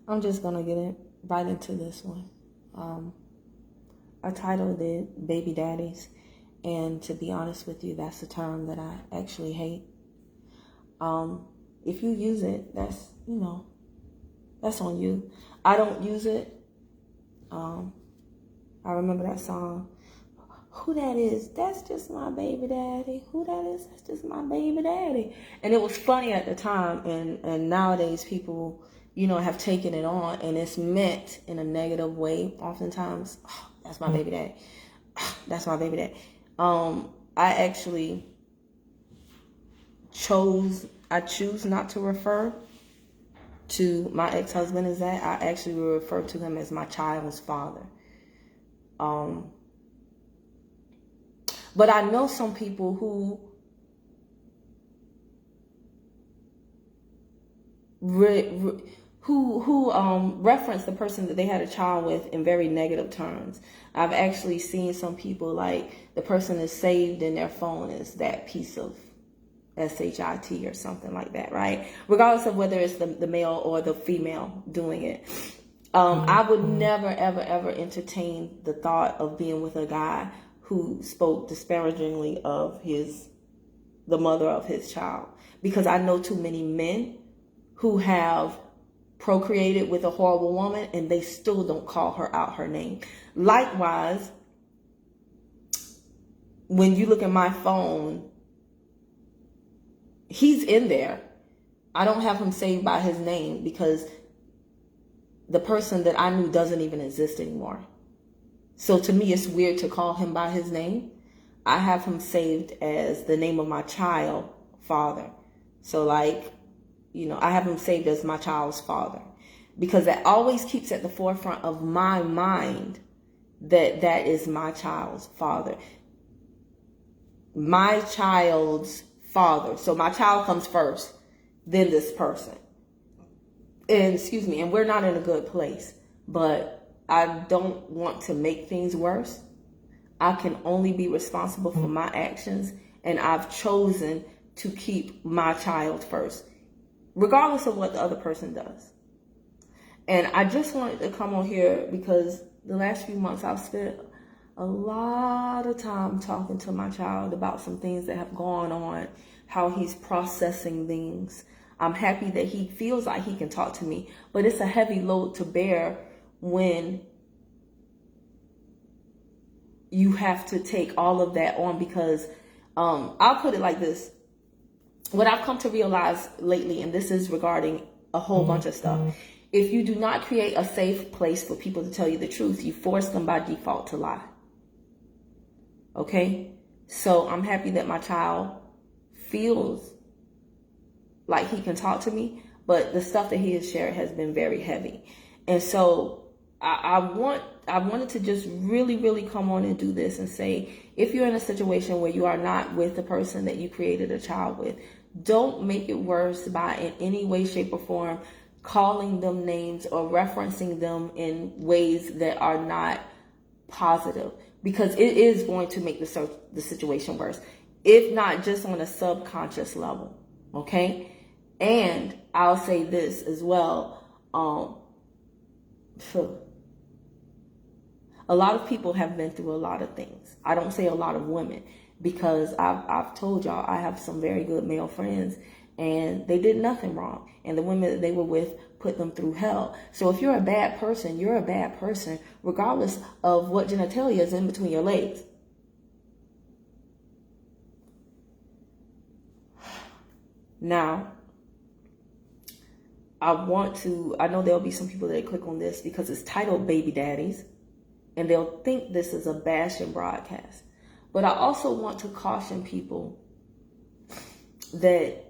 I'm just gonna get it right into this one. I titled it Baby Daddies, and to be honest with you, that's a term that I actually hate. If you use it, that's on you. I don't use it. I remember that song. Who that is? That's just my baby daddy. Who that is? That's just my baby daddy. And it was funny at the time, and nowadays people, have taken it on, and it's meant in a negative way. Oftentimes, oh, that's my baby daddy. That's my baby daddy. I actually choose not to refer to my ex-husband as that. I actually refer to him as my child's father. But I know some people who reference the person that they had a child with in very negative terms. I've actually seen some people, like, the person is saved in their phone as that piece of SHIT or something like that, right? Regardless of whether it's the male or the female doing it. I would never, ever, ever entertain the thought of being with a guy who spoke disparagingly of the mother of his child, because I know too many men who have procreated with a horrible woman and they still don't call her out her name. Likewise, when you look at my phone, he's in there. I don't have him saved by his name because the person that I knew doesn't even exist anymore. So to me, it's weird to call him by his name. I have him saved as the name of my child father. So I have him saved as my child's father, because that always keeps at the forefront of my mind that is my child's father. My child's father. So my child comes first, then this person. And we're not in a good place, but I don't want to make things worse. I can only be responsible for my actions, and I've chosen to keep my child first, regardless of what the other person does. And I just wanted to come on here because the last few months I've spent a lot of time talking to my child about some things that have gone on, how he's processing things. I'm happy that he feels like he can talk to me, but it's a heavy load to bear when you have to take all of that on, because I'll put it like this. What I've come to realize lately, and this is regarding a whole bunch of stuff, if you do not create a safe place for people to tell you the truth, you force them by default to lie. Okay? So I'm happy that my child feels like he can talk to me, but the stuff that he has shared has been very heavy. And so I wanted to just really, really come on and do this and say, if you're in a situation where you are not with the person that you created a child with, don't make it worse by in any way, shape, or form calling them names or referencing them in ways that are not positive, because it is going to make the situation worse, if not just on a subconscious level. Okay? And I'll say this as well. A lot of people have been through a lot of things. I don't say a lot of women, because I've told y'all I have some very good male friends and they did nothing wrong. And the women that they were with put them through hell. So if you're a bad person, you're a bad person, regardless of what genitalia is in between your legs. Now, I know there'll be some people that click on this because it's titled Baby Daddies, and they'll think this is a bashing broadcast. But I also want to caution people that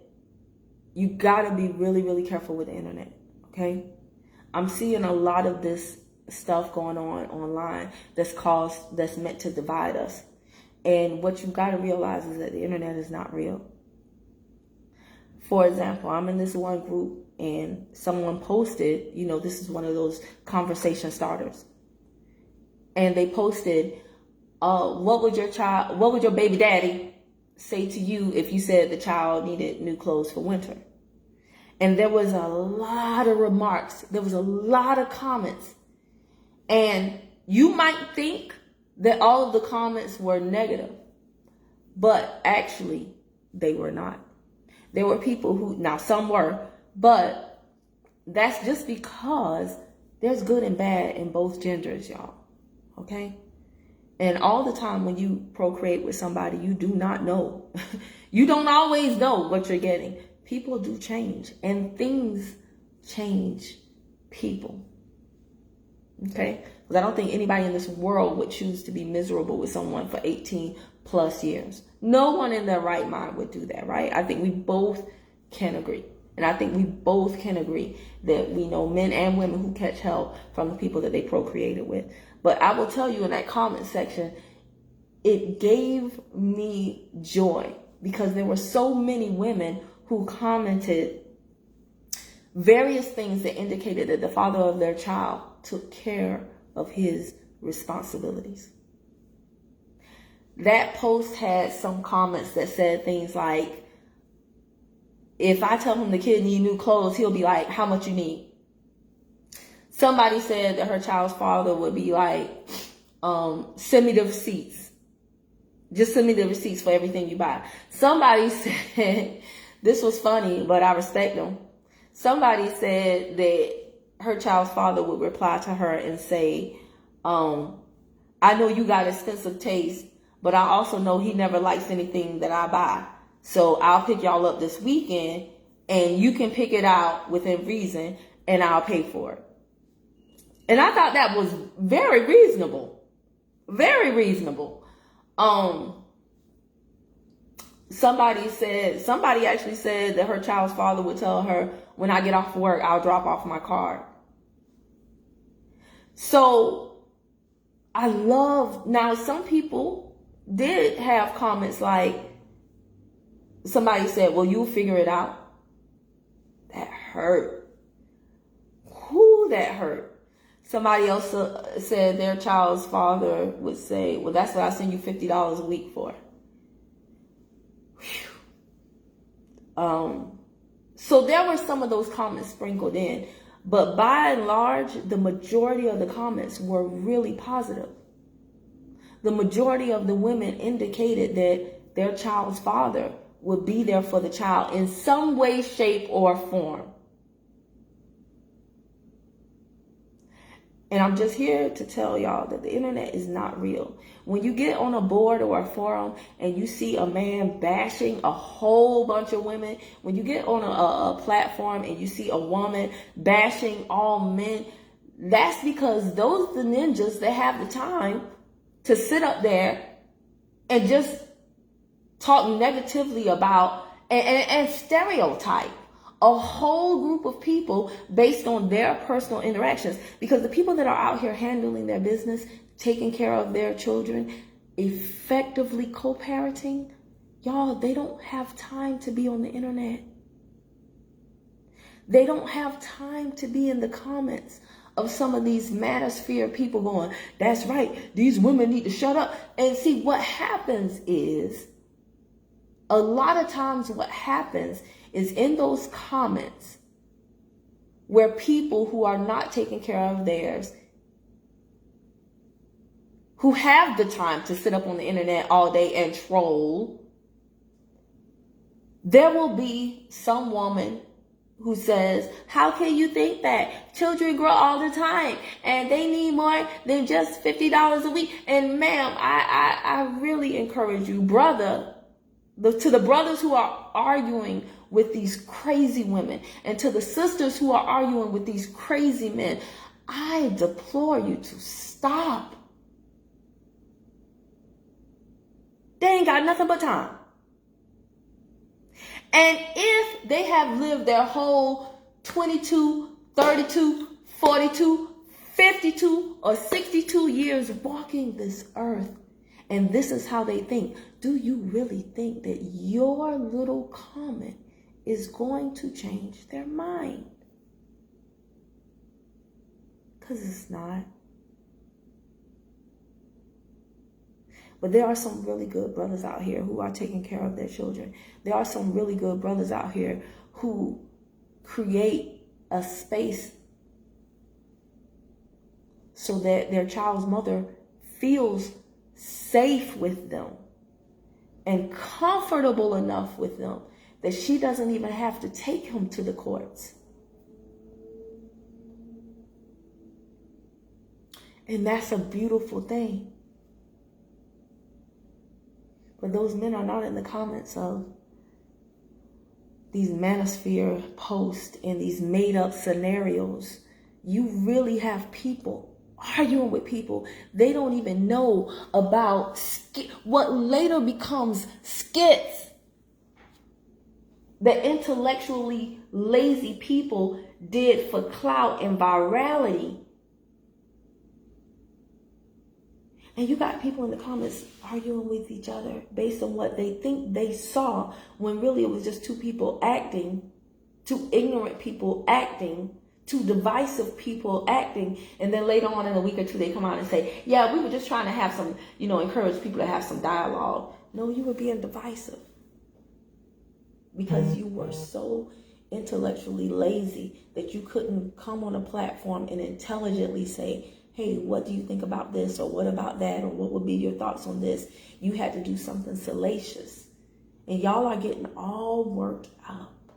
you gotta be really, really careful with the internet, okay? I'm seeing a lot of this stuff going on online that's meant to divide us. And what you gotta realize is that the internet is not real. For example, I'm in this one group and someone posted, this is one of those conversation starters. And they posted, what would your baby daddy say to you if you said the child needed new clothes for winter? And there was a lot of remarks. There was a lot of comments. And you might think that all of the comments were negative, but actually they were not. There were people who, now some were, but that's just because there's good and bad in both genders, y'all. Okay? And all the time when you procreate with somebody, you do not know. You don't always know what you're getting. People do change, and things change people. Okay? Because I don't think anybody in this world would choose to be miserable with someone for 18 plus years. No one in their right mind would do that, right? I think we both can agree. And I think we both can agree that we know men and women who catch hell from the people that they procreated with. But I will tell you, in that comment section, it gave me joy because there were so many women who commented various things that indicated that the father of their child took care of his responsibilities. That post had some comments that said things like, if I tell him the kid need new clothes, he'll be like, how much you need? Somebody said that her child's father would be like, send me the receipts. Just send me the receipts for everything you buy. Somebody said, this was funny, but I respect them. Somebody said that her child's father would reply to her and say, I know you got expensive taste, but I also know he never likes anything that I buy. So I'll pick y'all up this weekend and you can pick it out within reason and I'll pay for it. And I thought that was very reasonable. Very reasonable. Somebody actually said that her child's father would tell her, when I get off work, I'll drop off my card. So I love, now some people did have comments like, somebody said, well, you'll figure it out. That hurt. Whoo, that hurt. Somebody else said their child's father would say, well, that's what I send you $50 a week for. So there were some of those comments sprinkled in, but by and large, the majority of the comments were really positive. The majority of the women indicated that their child's father would be there for the child in some way, shape, or form. And I'm just here to tell y'all that the internet is not real. When you get on a board or a forum and you see a man bashing a whole bunch of women, when you get on a platform and you see a woman bashing all men, that's because those are the ninjas that have the time to sit up there and just talk negatively about and stereotype a whole group of people based on their personal interactions. Because the people that are out here handling their business, taking care of their children, effectively co-parenting, y'all, they don't have time to be on the internet. They don't have time to be in the comments of some of these manosphere people going, that's right, these women need to shut up. And see, what happens is, a lot of times what happens is in those comments where people who are not taking care of theirs, who have the time to sit up on the internet all day and troll, there will be some woman who says, how can you think that? Children grow all the time and they need more than just $50 a week. And ma'am, I really encourage you, brother, to the brothers who are arguing with these crazy women, and to the sisters who are arguing with these crazy men, I deplore you to stop. They ain't got nothing but time. And if they have lived their whole 22, 32, 42, 52, or 62 years walking this earth, and this is how they think, do you really think that your little comment is going to change their mind? Because it's not. But there are some really good brothers out here who are taking care of their children. There are some really good brothers out here who create a space so that their child's mother feels safe with them and comfortable enough with them that she doesn't even have to take him to the courts. And that's a beautiful thing. But those men are not in the comments of these manosphere posts and these made up scenarios. You really have people arguing with people they don't even know about what later becomes skits that intellectually lazy people did for clout and virality. And you got people in the comments arguing with each other based on what they think they saw, when really it was just two people acting, two ignorant people acting, two divisive people acting. And then later on in a week or two, they come out and say, yeah, we were just trying to have some, encourage people to have some dialogue. No, you were being divisive because you were so intellectually lazy that you couldn't come on a platform and intelligently say, hey, what do you think about this? Or what about that? Or what would be your thoughts on this? You had to do something salacious. And y'all are getting all worked up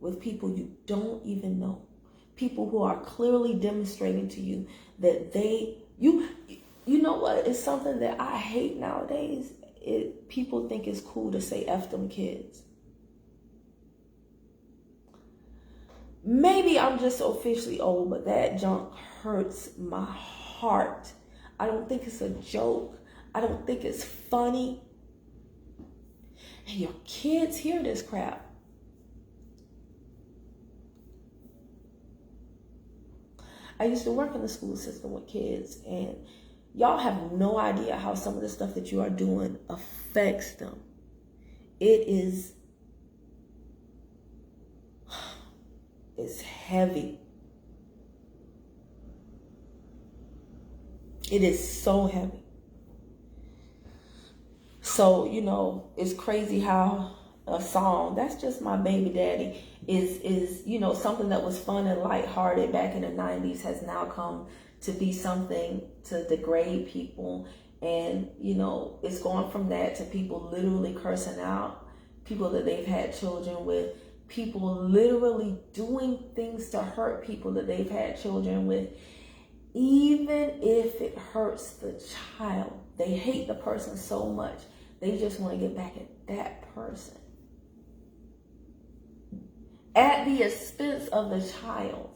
with people you don't even know. People who are clearly demonstrating to you that you know what? It's something that I hate nowadays. People think it's cool to say F them kids. Maybe I'm just officially old, but that junk hurts my heart. I don't think it's a joke. I don't think it's funny. And your kids hear this crap. I used to work in the school system with kids, and y'all have no idea how some of the stuff that you are doing affects them. It's heavy. It is so heavy. So, it's crazy how a song, that's just my baby daddy, is something that was fun and lighthearted back in the 90s has now come to be something to degrade people. And, it's gone from that to people literally cursing out people that they've had children with, people literally doing things to hurt people that they've had children with, even if it hurts the child. They hate the person so much, they just want to get back at that person at the expense of the child.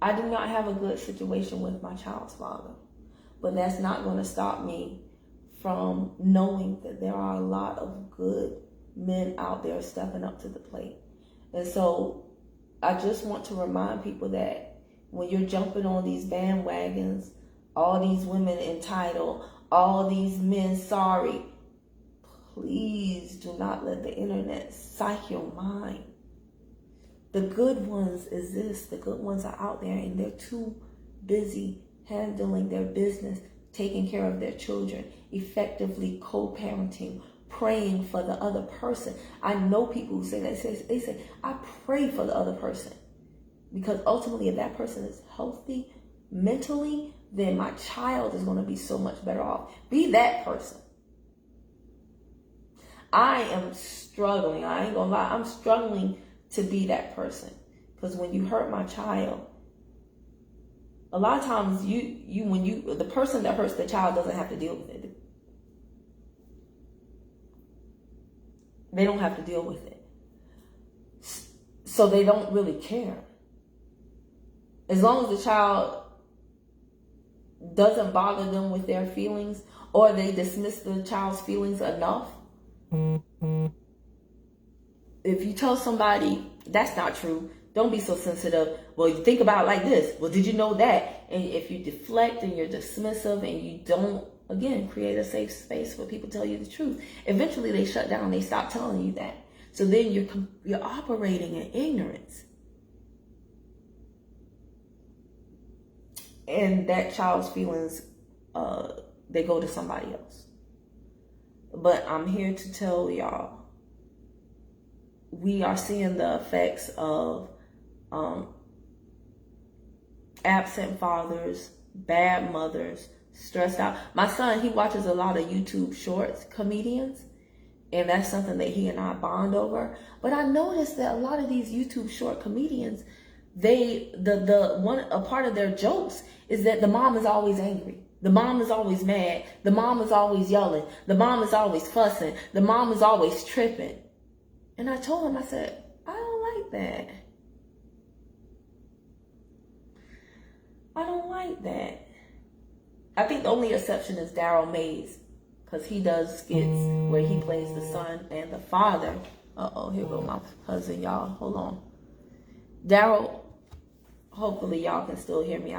I do not have a good situation with my child's father, but that's not going to stop me from knowing that there are a lot of good men out there stepping up to the plate. And so I just want to remind people that when you're jumping on these bandwagons, all these women entitled, all these men sorry, please do not let the internet psych your mind. The good ones exist. The good ones are out there, and they're too busy handling their business, taking care of their children, effectively co-parenting, praying for the other person. I know people who say that. They say, I pray for the other person. Because ultimately, if that person is healthy mentally, then my child is going to be so much better off. Be that person. I am struggling. I ain't going to lie. I'm struggling to be that person. Because when you hurt my child, a lot of times the person that hurts the child doesn't have to deal with it. They don't have to deal with it. So they don't really care. As long as the child doesn't bother them with their feelings, or they dismiss the child's feelings enough. If you tell somebody that's not true, don't be so sensitive. Well, you think about it like this. Well, did you know that? And if you deflect and you're dismissive and you don't, again, create a safe space where people tell you the truth, eventually they shut down. They stop telling you that. So then you're operating in ignorance. And that child's feelings, they go to somebody else. But I'm here to tell y'all, we are seeing the effects of absent fathers, bad mothers, stressed out. My son, he watches a lot of YouTube shorts, comedians, and that's something that he and I bond over. But I noticed that a lot of these YouTube short comedians, a part of their jokes is that the mom is always angry. The mom is always mad. The mom is always yelling. The mom is always fussing. The mom is always tripping. And I told him, I said, I don't like that. I don't like that. I think the only exception is Daryl Mays, because he does skits where he plays the son and the father. Here go my cousin, y'all. Hold on. Daryl, hopefully y'all can still hear me.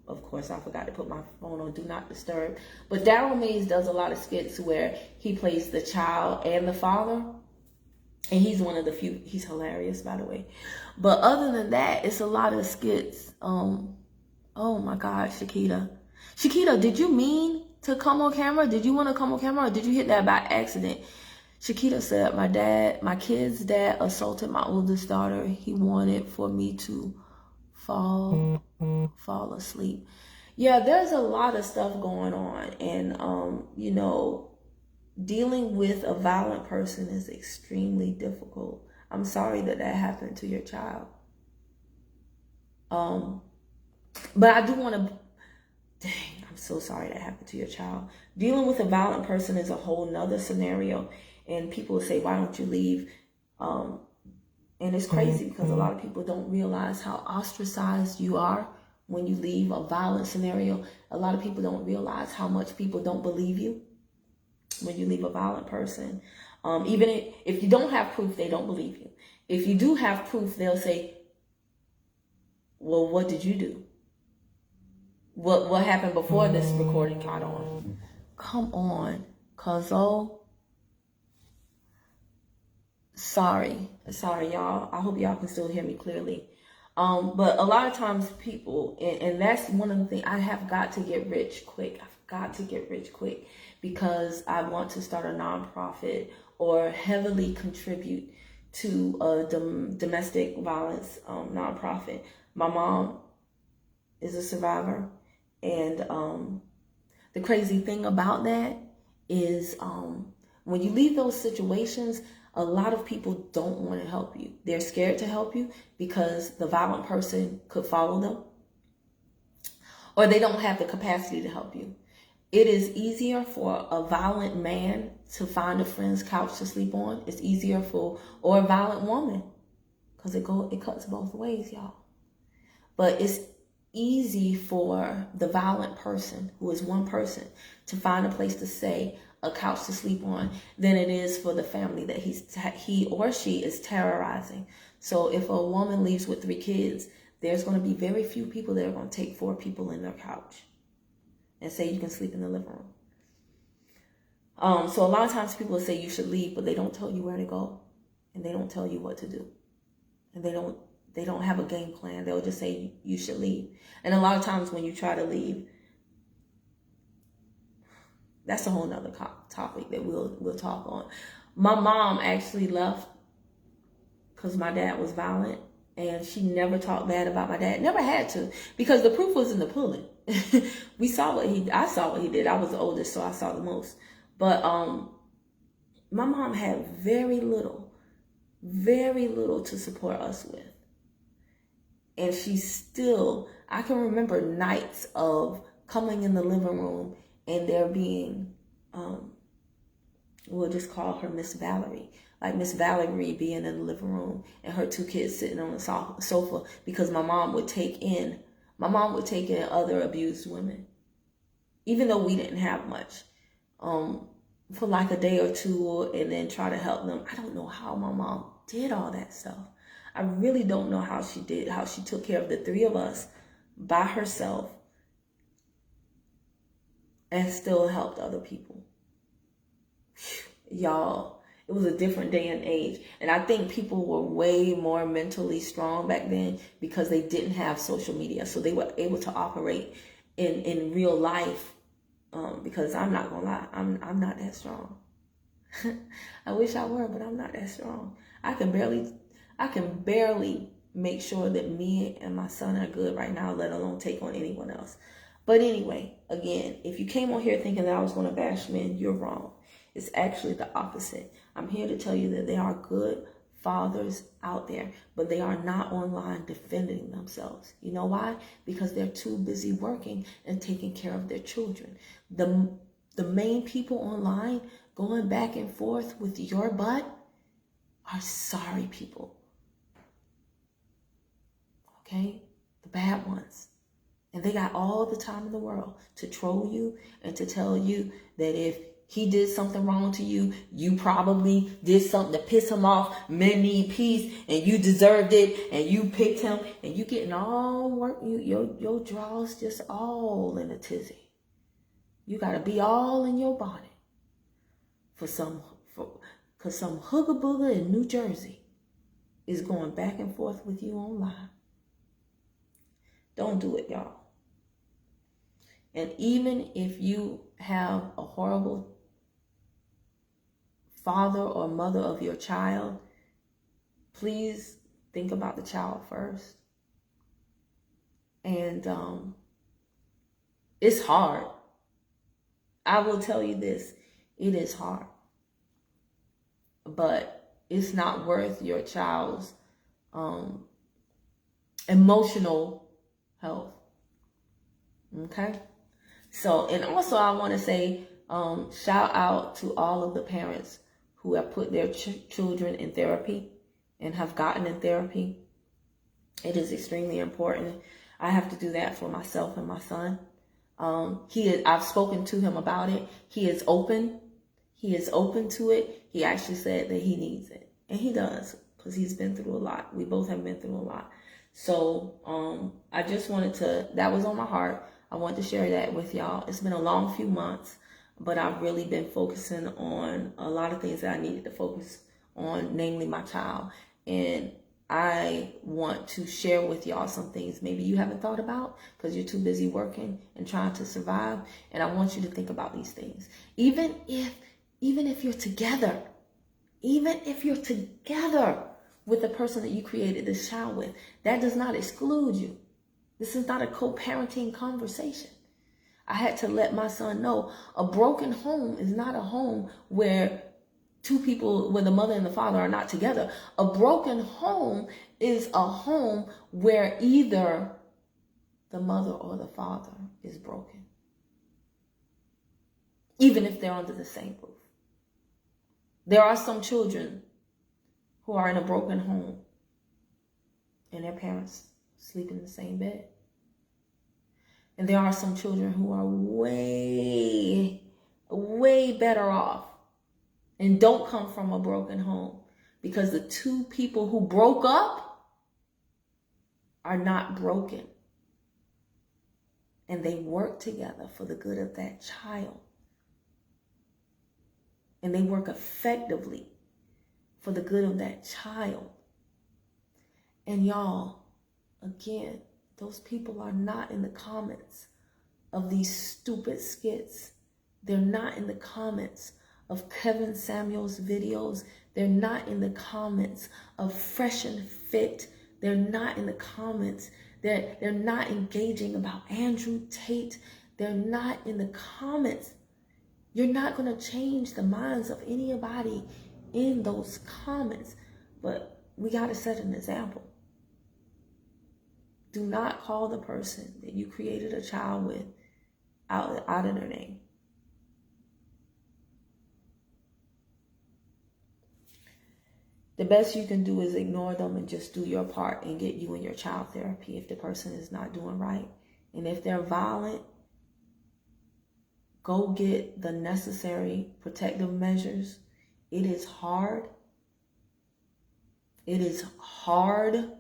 Of course, I forgot to put my phone on Do Not Disturb. But Daryl Mays does a lot of skits where he plays the child and the father. And he's one of the few. He's hilarious, by the way. But other than that, it's a lot of skits. Oh my God, Shakita. Shakita, did you mean to come on camera? Did you want to come on camera, or did you hit that by accident? Shakita said, my kid's dad assaulted my oldest daughter. He wanted for me to fall asleep. Yeah, there's a lot of stuff going on. And, dealing with a violent person is extremely difficult. I'm sorry that happened to your child. But I do want to, I'm so sorry that happened to your child. Dealing with a violent person is a whole nother scenario. And people say, why don't you leave? And it's crazy because a lot of people don't realize how ostracized you are when you leave a violent scenario. A lot of people don't realize how much people don't believe you when you leave a violent person. Even if you don't have proof, they don't believe you. If you do have proof, they'll say, well, what did you do? What happened before this recording got on? Come on, cuzzo. Sorry, y'all. I hope y'all can still hear me clearly. But a lot of times people, and that's one of the things, I have got to get rich quick. I've got to get rich quick because I want to start a nonprofit or heavily contribute to a domestic violence nonprofit. My mom is a survivor. And the crazy thing about that is when you leave those situations, a lot of people don't want to help you. They're scared to help you because the violent person could follow them, or they don't have the capacity to help you. It is easier for a violent man to find a friend's couch to sleep on. It's easier or a violent woman, because it cuts both ways, y'all. But it's easy for the violent person, who is one person, to find a place to stay, a couch to sleep on, than it is for the family that he or she is terrorizing. So if a woman leaves with 3 kids, there's going to be very few people that are going to take 4 people in their couch and say you can sleep in the living room. So a lot of times people say you should leave, but they don't tell you where to go, and they don't tell you what to do, and they don't have a game plan. They'll just say you should leave. And a lot of times when you try to leave, that's a whole nother topic that we'll talk on. My mom actually left because my dad was violent, and she never talked bad about my dad. Never had to, because the proof was in the pudding. I saw what he did. I was the oldest, so I saw the most. But my mom had very little to support us with. And I can remember nights of coming in the living room and there being, we'll just call her Miss Valerie. Like Miss Valerie being in the living room and her 2 kids sitting on the sofa, because my mom would take in other abused women, even though we didn't have much, for like a day or 2, and then try to help them. I don't know how my mom did all that stuff. I really don't know how she took care of the 3 of us by herself and still helped other people. Y'all, it was a different day and age. And I think people were way more mentally strong back then because they didn't have social media. So they were able to operate in real life. Because I'm not gonna lie, I'm not that strong. I wish I were, but I'm not that strong. I can barely make sure that me and my son are good right now, let alone take on anyone else. But anyway, again, if you came on here thinking that I was going to bash men, you're wrong. It's actually the opposite. I'm here to tell you that there are good fathers out there, but they are not online defending themselves. You know why? Because they're too busy working and taking care of their children. The main people online going back and forth with your butt are sorry people. Okay? The bad ones. And they got all the time in the world to troll you and to tell you that if he did something wrong to you, you probably did something to piss him off. Men need peace, and you deserved it, and you picked him, and you getting all work. Your drawers just all in a tizzy. You gotta be all in your body because some hooga booga in New Jersey is going back and forth with you online. Don't do it, y'all. And even if you have a horrible father or mother of your child, please think about the child first. And it's hard. I will tell you this, it is hard. But it's not worth your child's emotional health. Okay? So, and also I want to say, shout out to all of the parents who have put their children in therapy and have gotten in therapy. It is extremely important. I have to do that for myself and my son. I've spoken to him about it. He is open. He is open to it. He actually said that he needs it. And he does, because he's been through a lot. We both have been through a lot. So, I just that was on my heart. I wanted to share that with y'all. It's been a long few months, but I've really been focusing on a lot of things that I needed to focus on, namely my child. And I want to share with y'all some things maybe you haven't thought about because you're too busy working and trying to survive. And I want you to think about these things. Even if you're together, with the person that you created this child with, that does not exclude you. This is not a co-parenting conversation. I had to let my son know a broken home is not a home where two people, where the mother and the father are not together. A broken home is a home where either the mother or the father is broken, even if they're under the same roof. There are some children who are in a broken home and their parents sleep in the same bed. And there are some children who are way, way better off and don't come from a broken home because the two people who broke up are not broken. And they work together for the good of that child. And they work effectively for the good of that child. And y'all, again, those people are not in the comments of these stupid skits. They're not in the comments of Kevin Samuels' videos. They're not in the comments of Fresh and Fit. They're not in the comments. They're not engaging about Andrew Tate. They're not in the comments. You're not going to change the minds of anybody in those comments. But we got to set an example. Do not call the person that you created a child with out of their name. The best you can do is ignore them and just do your part and get you and your child therapy if the person is not doing right. And if they're violent, go get the necessary protective measures. It is hard. It is hard.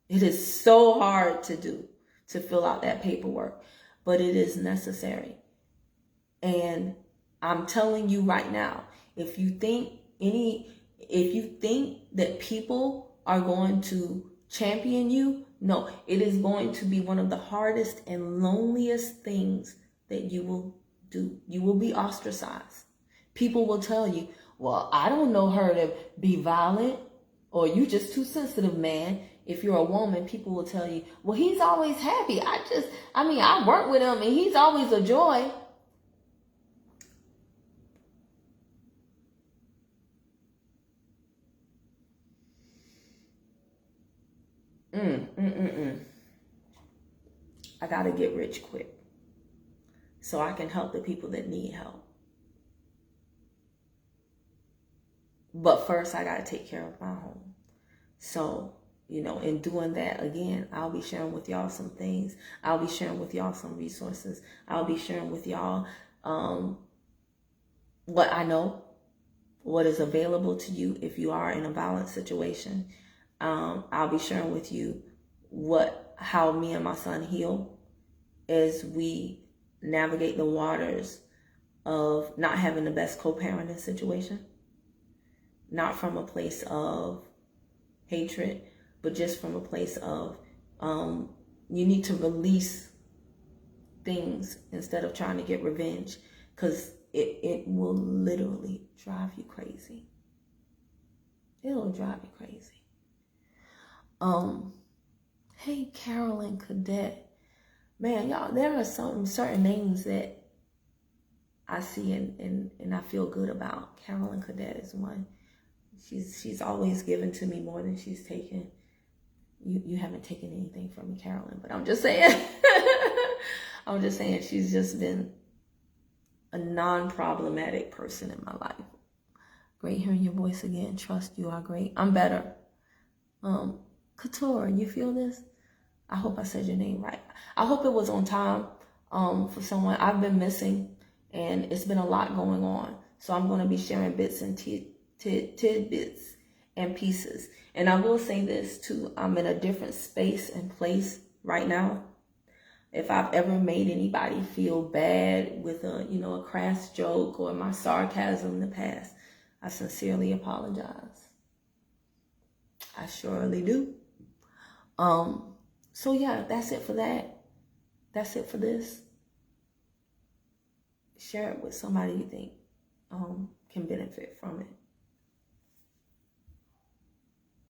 It is so hard to do, to fill out that paperwork, but it is necessary. And I'm telling you right now, if you think that people are going to champion you, no, it is going to be one of the hardest and loneliest things that you will do. You will be ostracized. People will tell you, Well, I don't know her to be violent, or you just too sensitive, man. If you're a woman, people will tell you, well, he's always happy. I work with him and he's always a joy. I gotta get rich quick so I can help the people that need help. But first, I gotta take care of my home. So, in doing that, again, I'll be sharing with y'all some things. I'll be sharing with y'all some resources. I'll be sharing with y'all what I know, what is available to you if you are in a violent situation. I'll be sharing with you how me and my son heal as we navigate the waters of not having the best co-parenting situation. Not from a place of hatred, but just from a place of you need to release things instead of trying to get revenge, because it will literally drive you crazy. It'll drive you crazy. Hey, Carolyn Cadet. Man, y'all, there are certain names that I see and I feel good about. Carolyn Cadet is one. She's always given to me more than she's taken. You haven't taken anything from me, Carolyn, but I'm just saying. I'm just saying she's just been a non-problematic person in my life. Great hearing your voice again. Trust you are great. I'm better. Couture, you feel this? I hope I said your name right. I hope it was on time for someone. I've been missing, and it's been a lot going on. So I'm going to be sharing bits and tidbits and pieces. And I will say this too, I'm in a different space and place right now. If I've ever made anybody feel bad with a crass joke or my sarcasm in the past, I sincerely apologize. I surely do. So yeah, that's it for that. That's it for this. Share it with somebody you think can benefit from it.